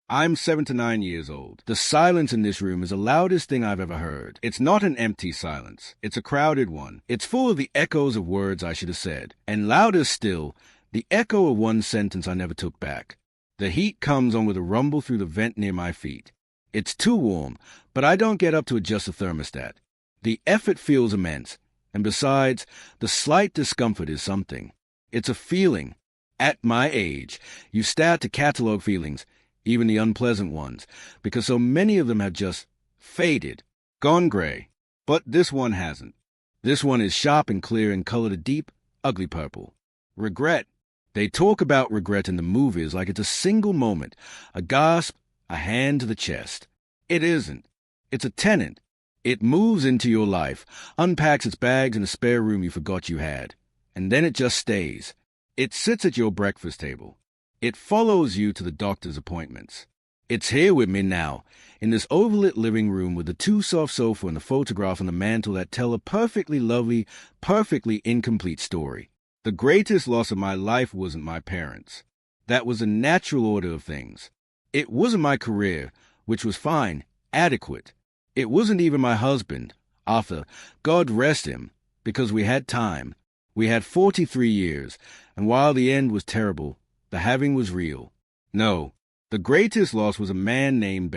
I'm 7 to 9 years old. The silence in this room is the loudest thing I've ever heard. It's not an empty silence. It's a crowded one. It's full of the echoes of words I should have said. And louder still, the echo of one sentence I never took back. The heat comes on with a rumble through the vent near my feet. It's too warm, but I don't get up to adjust the thermostat. The effort feels immense, and besides, the slight discomfort is something. It's a feeling. At my age, you start to catalog feelings, even the unpleasant ones, because so many of them have just faded, gone gray. But this one hasn't. This one is sharp and clear and colored a deep, ugly purple. Regret. They talk about regret in the movies like it's a single moment, a gasp, a hand to the chest. It isn't. It's a tenant. It moves into your life, unpacks its bags in a spare room you forgot you had, and then it just stays. It sits at your breakfast table. It follows you to the doctor's appointments. It's here with me now, in this overlit living room with the two soft sofa and the photograph on the mantel that tell a perfectly lovely, perfectly incomplete story. The greatest loss of my life wasn't my parents. That was a natural order of things. It wasn't my career, which was fine, adequate. It wasn't even my husband, Arthur, God rest him, because we had time. We had 43 years, and while the end was terrible, the having was real. No, the greatest loss was a man named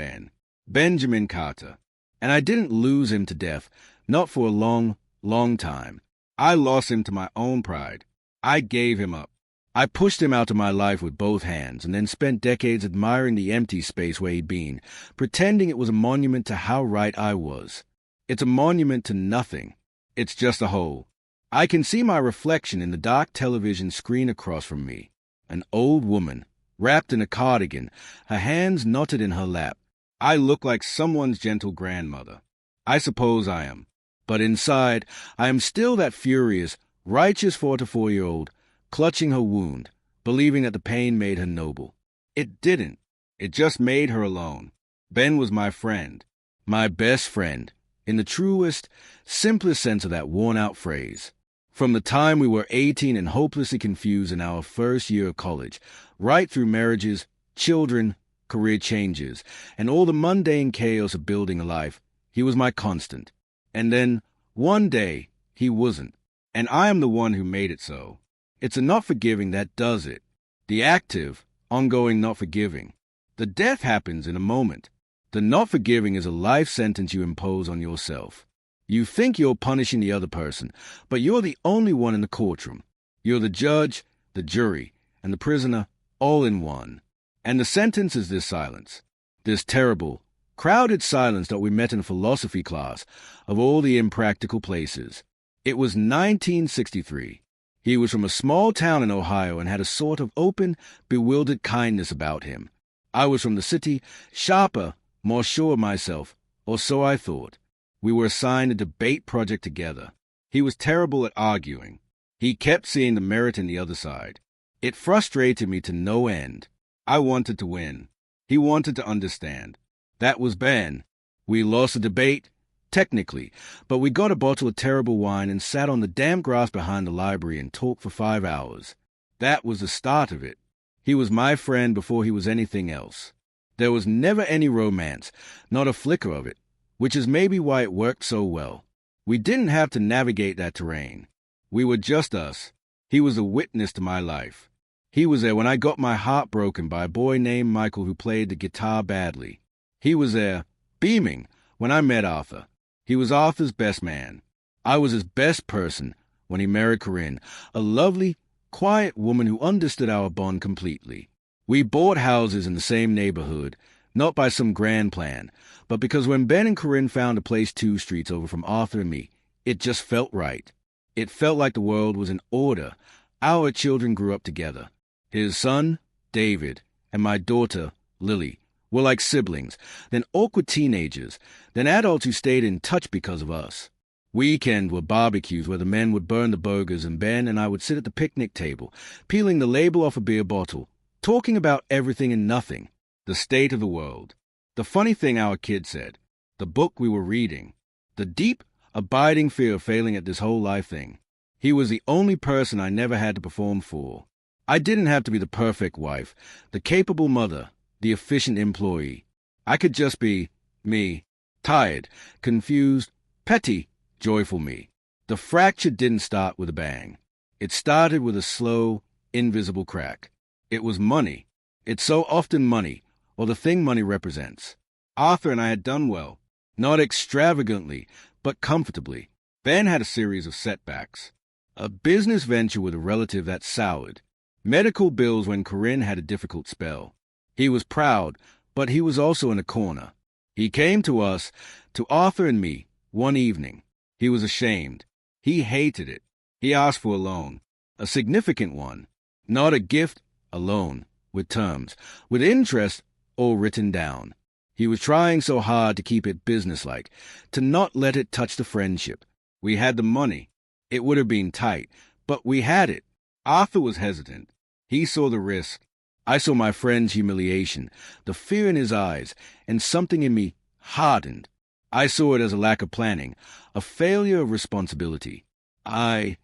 Benjamin Carter. And I didn't lose him to death, not for a long, long time. I lost him to my own pride. I gave him up. I pushed him out of my life with both hands, and then spent decades admiring the empty space where he'd been, pretending it was a monument to how right I was. It's a monument to nothing. It's just a hole. I can see my reflection in the dark television screen across from me. An old woman, wrapped in a cardigan, her hands knotted in her lap. I look like someone's gentle grandmother. I suppose I am. But inside, I am still that furious, righteous 44-year-old, clutching her wound, believing that the pain made her noble. It didn't. It just made her alone. Ben was my friend, my best friend, in the truest, simplest sense of that worn-out phrase. From the time we were 18 and hopelessly confused in our first year of college, right through marriages, children, career changes, and all the mundane chaos of building a life, he was my constant. And then, one day, he wasn't. And I am the one who made it so. It's a not forgiving that does it. The active, ongoing not forgiving. The death happens in a moment. The not forgiving is a life sentence you impose on yourself. You think you're punishing the other person, but you're the only one in the courtroom. You're the judge, the jury, and the prisoner, all in one. And the sentence is this silence. This terrible, crowded silence that we met in a philosophy class, of all the impractical places. It was 1963. He was from a small town in Ohio and had a sort of open, bewildered kindness about him. I was from the city, sharper, more sure of myself, or so I thought. We were assigned a debate project together. He was terrible at arguing. He kept seeing the merit in the other side. It frustrated me to no end. I wanted to win. He wanted to understand. That was Ben. We lost the debate, technically, but we got a bottle of terrible wine and sat on the damp grass behind the library and talked for 5 hours. That was the start of it. He was my friend before he was anything else. There was never any romance, not a flicker of it, which is maybe why it worked so well. We didn't have to navigate that terrain. We were just us. He was a witness to my life. He was there when I got my heart broken by a boy named Michael who played the guitar badly. He was there, beaming, when I met Arthur. He was Arthur's best man. I was his best person when he married Corinne, a lovely, quiet woman who understood our bond completely. We bought houses in the same neighborhood, not by some grand plan, but because when Ben and Corinne found a place 2 streets over from Arthur and me, it just felt right. It felt like the world was in order. Our children grew up together. His son, David, and my daughter, Lily, were like siblings, then awkward teenagers, then adults who stayed in touch because of us. Weekends were barbecues where the men would burn the burgers and Ben and I would sit at the picnic table, peeling the label off a beer bottle, talking about everything and nothing, the state of the world. The funny thing our kid said, the book we were reading, the deep, abiding fear of failing at this whole life thing. He was the only person I never had to perform for. I didn't have to be the perfect wife, the capable mother, the efficient employee. I could just be me, tired, confused, petty, joyful me. The fracture didn't start with a bang. It started with a slow, invisible crack. It was money. It's so often money, or the thing money represents. Arthur and I had done well, not extravagantly, but comfortably. Ben had a series of setbacks. A business venture with a relative that soured. Medical bills when Corinne had a difficult spell. He was proud, but he was also in a corner. He came to us, to Arthur and me, one evening. He was ashamed. He hated it. He asked for a loan, a significant one, not a gift, a loan, with terms, with interest, all written down. He was trying so hard to keep it businesslike, to not let it touch the friendship. We had the money. It would have been tight, but we had it. Arthur was hesitant. He saw the risk. I saw my friend's humiliation, the fear in his eyes, and something in me hardened. I saw it as a lack of planning, a failure of responsibility. I,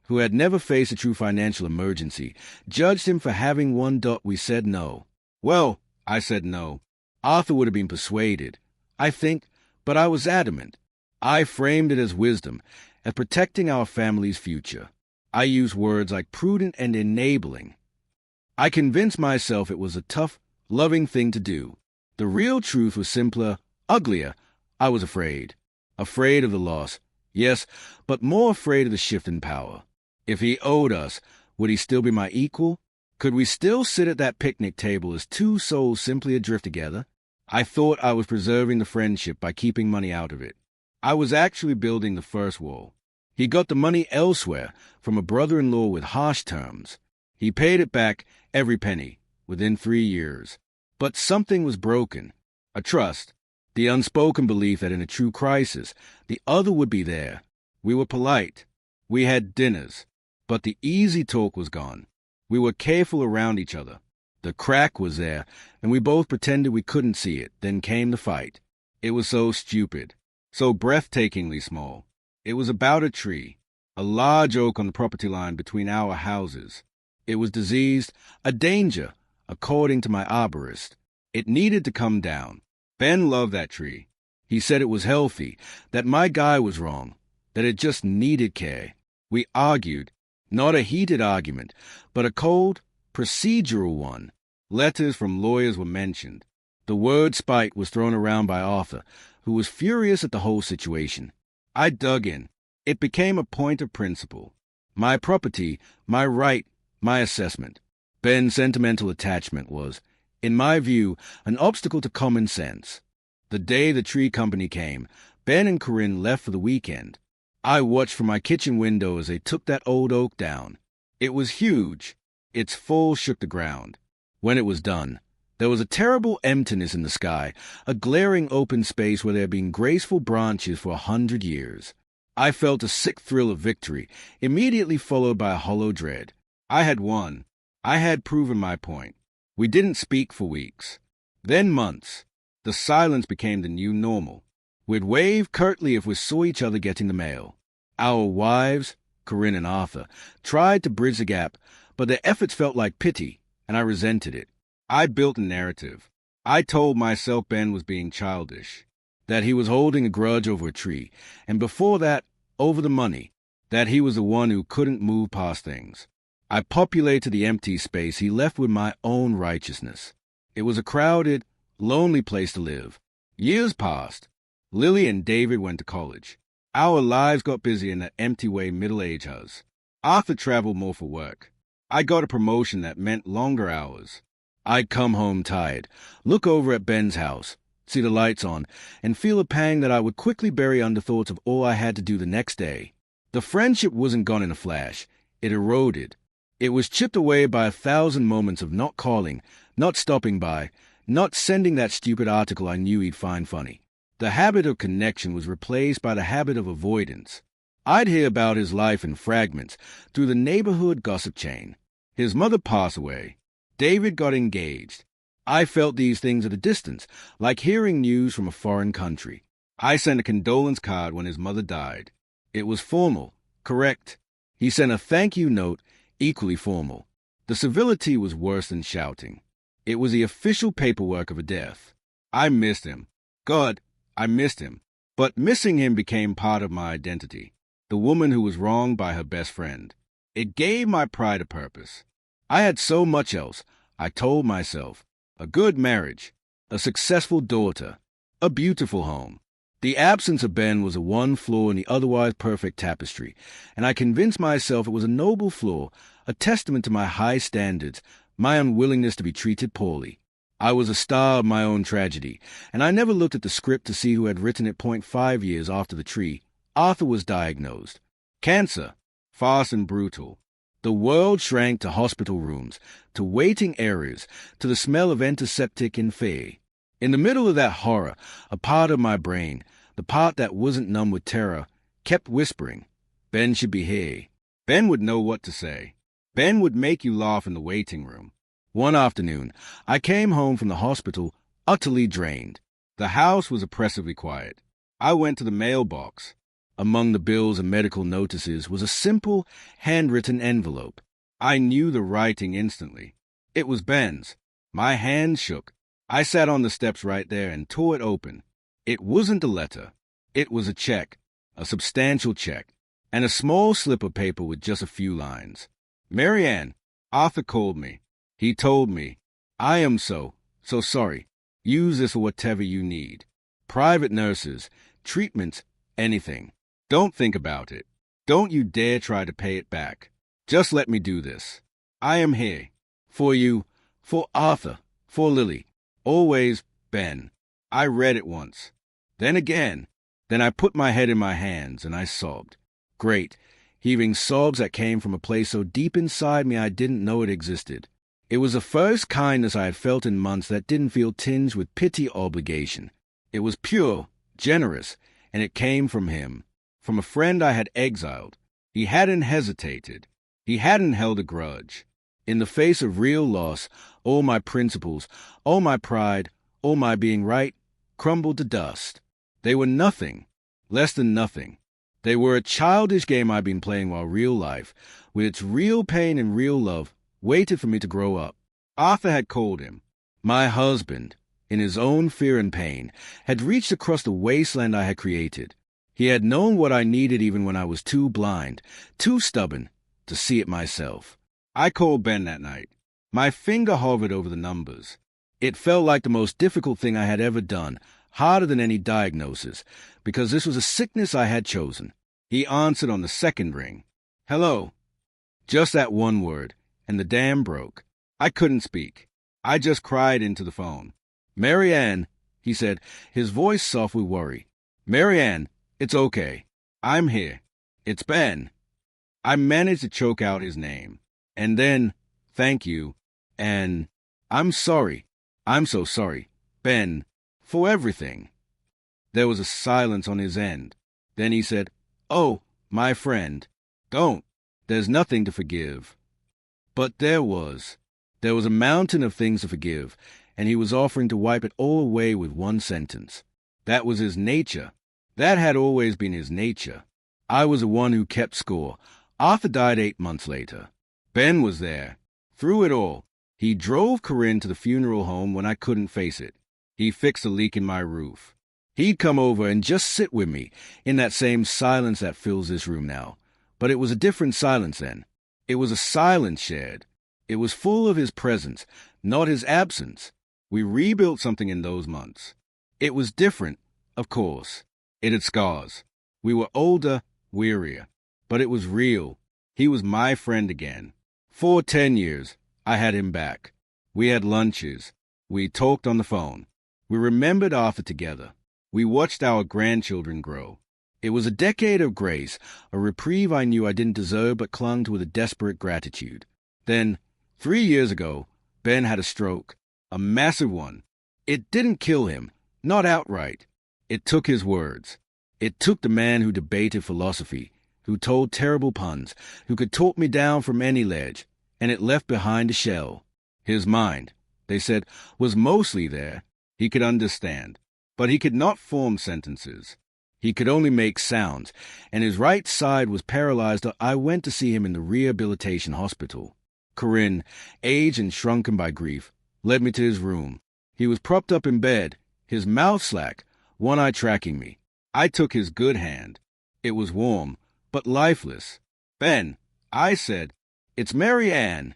who had never faced a true financial emergency, judged him for having one. We said no. Well, I said no. Arthur would have been persuaded, I think, but I was adamant. I framed it as wisdom, as protecting our family's future. I used words like prudent and enabling. I convinced myself it was a tough, loving thing to do. The real truth was simpler, uglier. I was afraid. Afraid of the loss, yes, but more afraid of the shift in power. If he owed us, would he still be my equal? Could we still sit at that picnic table as two souls simply adrift together? I thought I was preserving the friendship by keeping money out of it. I was actually building the first wall. He got the money elsewhere from a brother-in-law with harsh terms. He paid it back, every penny, within 3 years. But something was broken. A trust, the unspoken belief that in a true crisis, the other would be there. We were polite. We had dinners. But the easy talk was gone. We were careful around each other. The crack was there, and we both pretended we couldn't see it. Then came the fight. It was so stupid, so breathtakingly small. It was about a tree, a large oak on the property line between our houses. It was diseased, a danger, according to my arborist. It needed to come down. Ben loved that tree. He said it was healthy, that my guy was wrong, that it just needed care. We argued, not a heated argument, but a cold, procedural one. Letters from lawyers were mentioned. The word spite was thrown around by Arthur, who was furious at the whole situation. I dug in. It became a point of principle. My property, my right, my assessment. Ben's sentimental attachment was, in my view, an obstacle to common sense. The day the tree company came, Ben and Corinne left for the weekend. I watched from my kitchen window as they took that old oak down. It was huge. Its fall shook the ground. When it was done, there was a terrible emptiness in the sky, a glaring open space where there had been graceful branches for 100 years. I felt a sick thrill of victory, immediately followed by a hollow dread. I had won. I had proven my point. We didn't speak for weeks. Then months. The silence became the new normal. We'd wave curtly if we saw each other getting the mail. Our wives, Corinne and Arthur, tried to bridge the gap, but their efforts felt like pity, and I resented it. I built a narrative. I told myself Ben was being childish, that he was holding a grudge over a tree, and before that, over the money, that he was the one who couldn't move past things. I populated the empty space he left with my own righteousness. It was a crowded, lonely place to live. Years passed. Lily and David went to college. Our lives got busy in that empty way middle-age has. Arthur traveled more for work. I got a promotion that meant longer hours. I'd come home tired, look over at Ben's house, see the lights on, and feel a pang that I would quickly bury under thoughts of all I had to do the next day. The friendship wasn't gone in a flash. It eroded. It was chipped away by 1,000 moments of not calling, not stopping by, not sending that stupid article I knew he'd find funny. The habit of connection was replaced by the habit of avoidance. I'd hear about his life in fragments through the neighborhood gossip chain. His mother passed away. David got engaged. I felt these things at a distance, like hearing news from a foreign country. I sent a condolence card when his mother died. It was formal, correct. He sent a thank you note, equally formal. The civility was worse than shouting. It was the official paperwork of a death. I missed him. God, I missed him. But missing him became part of my identity. The woman who was wronged by her best friend. It gave my pride a purpose. I had so much else, I told myself. A good marriage, a successful daughter, a beautiful home. The absence of Ben was a one flaw in the otherwise perfect tapestry, and I convinced myself it was a noble flaw, a testament to my high standards, my unwillingness to be treated poorly. I was a star of my own tragedy, and I never looked at the script to see who had written it. 5 years after the tree, Arthur was diagnosed. Cancer, fast and brutal. The world shrank to hospital rooms, to waiting areas, to the smell of antiseptic and fear. In the middle of that horror, a part of my brain, the part that wasn't numb with terror, kept whispering, Ben should be here. Ben would know what to say. Ben would make you laugh in the waiting room. One afternoon, I came home from the hospital, utterly drained. The house was oppressively quiet. I went to the mailbox. Among the bills and medical notices was a simple, handwritten envelope. I knew the writing instantly. It was Ben's. My hand shook. I sat on the steps right there and tore it open. It wasn't a letter. It was a check, a substantial check, and a small slip of paper with just a few lines. Marianne, Arthur called me. He told me, I am so sorry. Use this for whatever you need. Private nurses, treatments, anything. Don't think about it. Don't you dare try to pay it back. Just let me do this. I am here. For you, for Arthur, for Lily. Always, Ben. I read it once. Then again. Then I put my head in my hands and I sobbed. Great, heaving sobs that came from a place so deep inside me I didn't know it existed. It was the first kindness I had felt in months that didn't feel tinged with pity or obligation. It was pure, generous, and it came from him. From a friend I had exiled. He hadn't hesitated. He hadn't held a grudge. In the face of real loss, all my principles, all my pride, all my being right, crumbled to dust. They were nothing, less than nothing. They were a childish game I'd been playing while real life, with its real pain and real love, waited for me to grow up. Arthur had called him. My husband, in his own fear and pain, had reached across the wasteland I had created. He had known what I needed even when I was too blind, too stubborn, to see it myself. I called Ben that night. My finger hovered over the numbers. It felt like the most difficult thing I had ever done, harder than any diagnosis, because this was a sickness I had chosen. He answered on the second ring. Hello. Just that one word, and the dam broke. I couldn't speak. I just cried into the phone. Marianne, he said, his voice soft with worry. Marianne, it's okay. I'm here. It's Ben. I managed to choke out his name. And then, thank you, and I'm sorry. I'm so sorry, Ben, for everything. There was a silence on his end. Then he said, Oh, my friend, don't. There's nothing to forgive. But there was. There was a mountain of things to forgive, and he was offering to wipe it all away with one sentence. That was his nature. That had always been his nature. I was the one who kept score. Arthur died 8 months later. Ben was there. Through it all, he drove Corinne to the funeral home when I couldn't face it. He fixed a leak in my roof. He'd come over and just sit with me in that same silence that fills this room now. But it was a different silence then. It was a silence shared. It was full of his presence, not his absence. We rebuilt something in those months. It was different, of course. It had scars. We were older, wearier. But it was real. He was my friend again. For 10 years, I had him back. We had lunches. We talked on the phone. We remembered Arthur together. We watched our grandchildren grow. It was a decade of grace, a reprieve I knew I didn't deserve but clung to with a desperate gratitude. Then, 3 years ago, Ben had a stroke, a massive one. It didn't kill him, not outright. It took his words. It took the man who debated philosophy, who told terrible puns, who could talk me down from any ledge, and it left behind a shell. His mind, they said, was mostly there. He could understand, but he could not form sentences. He could only make sounds, and his right side was paralyzed. I went to see him in the rehabilitation hospital. Corinne, aged and shrunken by grief, led me to his room. He was propped up in bed, his mouth slack, one eye tracking me. I took his good hand. It was warm, but lifeless. "Ben," I said, "it's Mary Ann."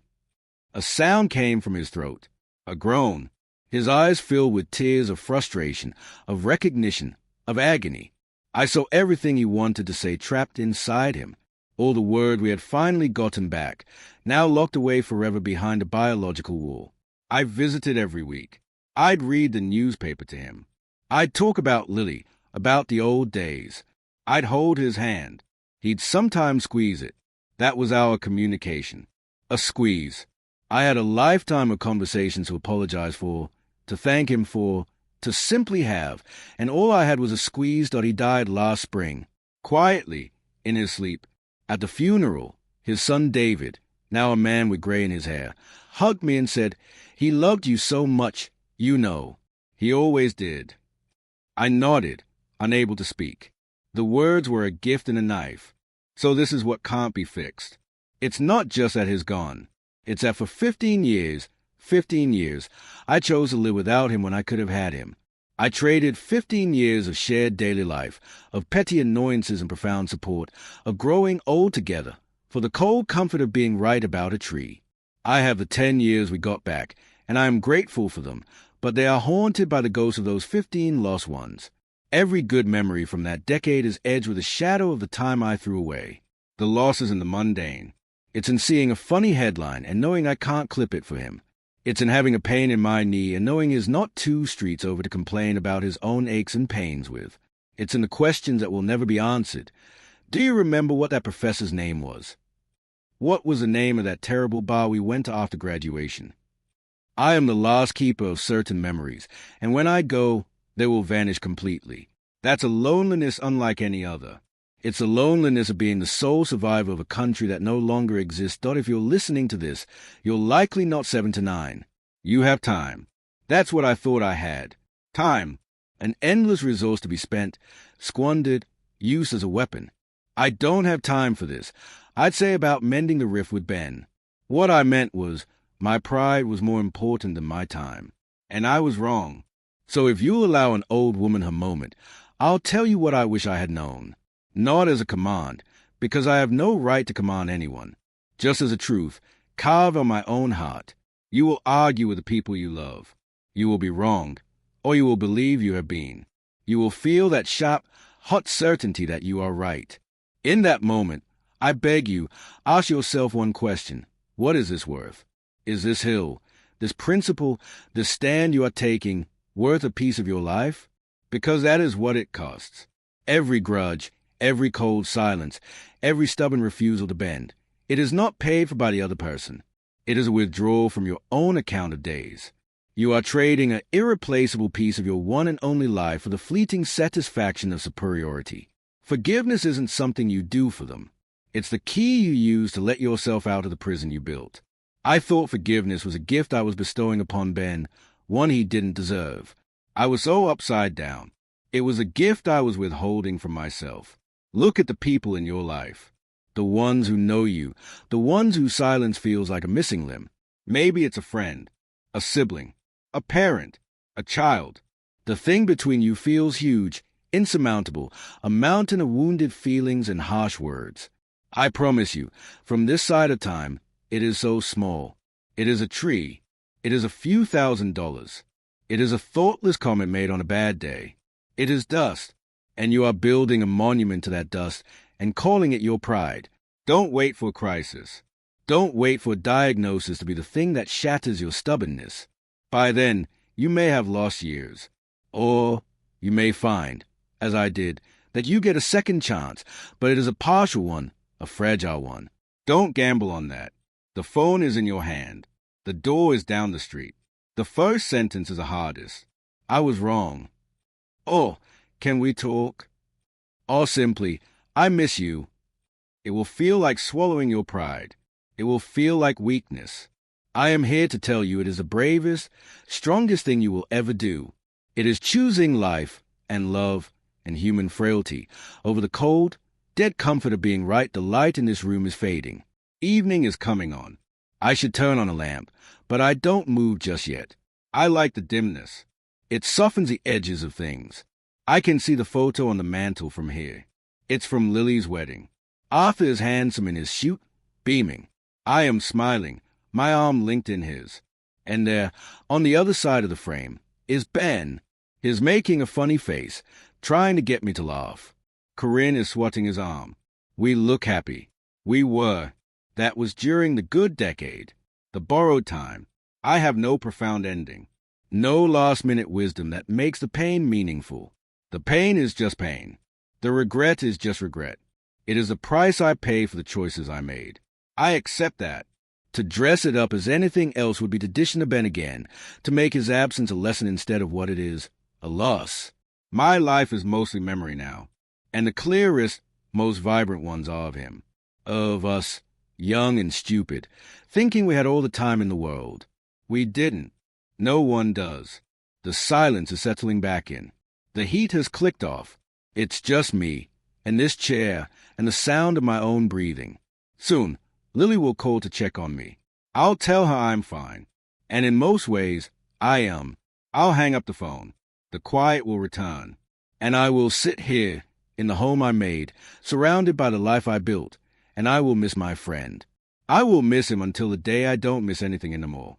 A sound came from his throat, a groan. His eyes filled with tears of frustration, of recognition, of agony. I saw everything he wanted to say trapped inside him. All the word we had finally gotten back, now locked away forever behind a biological wall. I visited every week. I'd read the newspaper to him. I'd talk about Lily, about the old days. I'd hold his hand. He'd sometimes squeeze it. That was our communication. A squeeze. I had a lifetime of conversations to apologize for, to thank him for, to simply have, and all I had was a squeeze that he died last spring. Quietly, in his sleep. At the funeral, his son David, now a man with gray in his hair, hugged me and said, "He loved you so much, you know. He always did." I nodded, unable to speak. The words were a gift and a knife. So this is what can't be fixed. It's not just that he's gone. It's that for 15 years, I chose to live without him when I could have had him. I traded 15 years of shared daily life, of petty annoyances and profound support, of growing old together, for the cold comfort of being right about a tree. I have the 10 years we got back, and I am grateful for them, but they are haunted by the ghosts of those 15 lost ones. Every good memory from that decade is edged with a shadow of the time I threw away. The loss is in the mundane. It's in seeing a funny headline and knowing I can't clip it for him. It's in having a pain in my knee and knowing he's not 2 streets over to complain about his own aches and pains with. It's in the questions that will never be answered. Do you remember what that professor's name was? What was the name of that terrible bar we went to after graduation? I am the last keeper of certain memories, and when I go, they will vanish completely. That's a loneliness unlike any other. It's the loneliness of being the sole survivor of a country that no longer exists. If you're listening to this, you're likely not 7 to 9. You have time. That's what I thought I had. Time. An endless resource to be spent, squandered, used as a weapon. I don't have time for this. I'd say about mending the rift with Ben. What I meant was, my pride was more important than my time. And I was wrong. So if you'll allow an old woman her moment, I'll tell you what I wish I had known. Not as a command, because I have no right to command anyone. Just as a truth, carved on my own heart. You will argue with the people you love. You will be wronged, or you will believe you have been. You will feel that sharp, hot certainty that you are right. In that moment, I beg you, ask yourself one question. What is this worth? Is this hill, this principle, this stand you are taking, worth a piece of your life? Because that is what it costs. Every grudge, every cold silence, every stubborn refusal to bend. It is not paid for by the other person. It is a withdrawal from your own account of days. You are trading an irreplaceable piece of your one and only life for the fleeting satisfaction of superiority. Forgiveness isn't something you do for them. It's the key you use to let yourself out of the prison you built. I thought forgiveness was a gift I was bestowing upon Ben, one he didn't deserve. I was so upside down. It was a gift I was withholding from myself. Look at the people in your life. The ones who know you, the ones whose silence feels like a missing limb. Maybe it's a friend, a sibling, a parent, a child. The thing between you feels huge, insurmountable, a mountain of wounded feelings and harsh words. I promise you, from this side of time, it is so small. It is a tree. It is a few $1,000s. It is a thoughtless comment made on a bad day. It is dust, and you are building a monument to that dust and calling it your pride. Don't wait for a crisis. Don't wait for a diagnosis to be the thing that shatters your stubbornness. By then, you may have lost years. Or you may find, as I did, that you get a second chance, but it is a partial one, a fragile one. Don't gamble on that. The phone is in your hand. The door is down the street. The first sentence is the hardest. I was wrong. Oh, can we talk? Or simply, I miss you. It will feel like swallowing your pride. It will feel like weakness. I am here to tell you it is the bravest, strongest thing you will ever do. It is choosing life and love and human frailty over the cold, dead comfort of being right. The light in this room is fading. Evening is coming on. I should turn on a lamp, but I don't move just yet. I like the dimness. It softens the edges of things. I can see the photo on the mantel from here. It's from Lily's wedding. Arthur is handsome in his suit, beaming. I am smiling, my arm linked in his. And there, on the other side of the frame, is Ben. He's making a funny face, trying to get me to laugh. Corinne is swatting his arm. We look happy. We were. That was during the good decade, the borrowed time. I have no profound ending, no last-minute wisdom that makes the pain meaningful. The pain is just pain. The regret is just regret. It is the price I pay for the choices I made. I accept that. To dress it up as anything else would be to dish into Ben again, to make his absence a lesson instead of what it is, a loss. My life is mostly memory now, and the clearest, most vibrant ones are of him, of us, young and stupid, thinking we had all the time in the world. We didn't. No one does. The silence is settling back in. The heat has clicked off. It's just me, and this chair, and the sound of my own breathing. Soon, Lily will call to check on me. I'll tell her I'm fine. And in most ways, I am. I'll hang up the phone. The quiet will return. And I will sit here, in the home I made, surrounded by the life I built, and I will miss my friend. I will miss him until the day I don't miss anything anymore.